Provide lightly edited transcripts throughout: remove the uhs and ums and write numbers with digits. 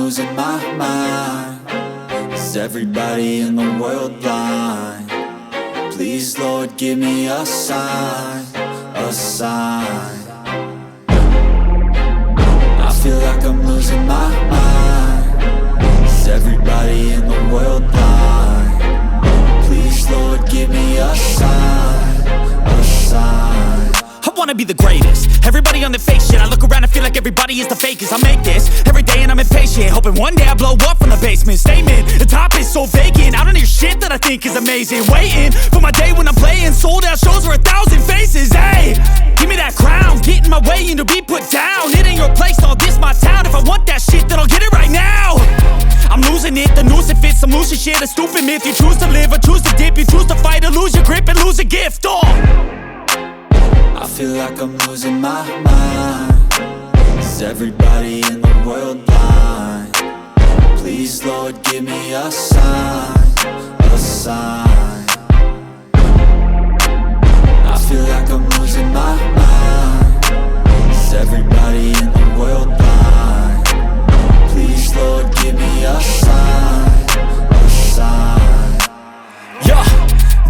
losing my mind. Is everybody in the world blind? Please, Lord, give me a sign, a sign. I feel like I'm losing my mind. Is everybody in the world blind? Please, Lord, give me a sign, a sign. I wanna be the greatest. Everybody on the fake shit. I look around and feel like everybody is the fakest. I make this every day and I'm impatient, hoping one day I blow up from the basement. Statement, the top is so vacant. I don't hear shit that I think is amazing. Waiting for my day when I'm playing sold out shows for 1,000 faces. Hey, give me that crown, get in my way and to be put down. It ain't your place, all this my town. If I want that shit, then I'll get it right now. I'm losing it, the noose it fits. I'm losing shit, a stupid myth. You choose to live or choose to dip. You choose to fight or lose your grip and lose a gift. I feel like I'm losing my mind. Is everybody in the world blind? Please, Lord, give me a sign, a sign. I feel like I'm losing my mind. Is everybody in the world blind? Please, Lord, give me a sign, a sign. Yeah.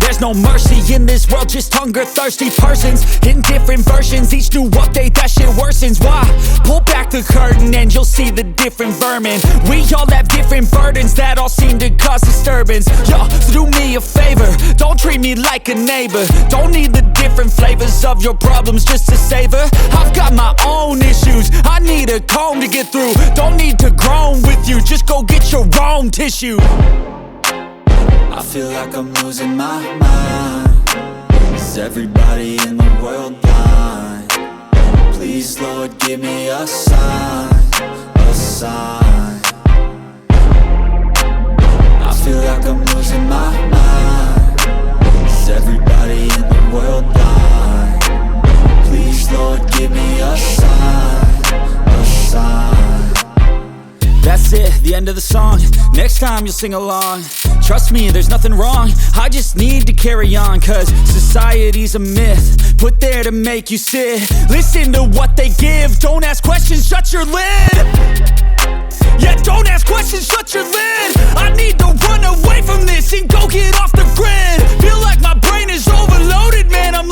There's no mercy in this world, just hunger-thirsty persons in different versions. Each new update, that shit worsens. Why? Pull back the curtain and you'll see the different vermin. We all have different burdens that all seem to cause disturbance. Yo, so do me a favor, don't treat me like a neighbor. Don't need the different flavors of your problems just to savor. I've got my own issues, I need a comb to get through. Don't need to groan with you, just go get your own tissue. I feel like I'm losing my mind. Is everybody in the world blind? Please, Lord, give me a sign, a sign. I feel like I'm losing my mind. Is everybody in the world blind? Please, Lord, give me a sign, a sign. That's it, the end of the song. Next time you'll sing along. Trust me, there's nothing wrong. I just need to carry on, cause society's a myth put there to make you sit. Listen to what they give. Don't ask questions, shut your lid. Yeah, don't ask questions, shut your lid. I need to run away from this and go get off the grid. Feel like my brain is overloaded, man, I'm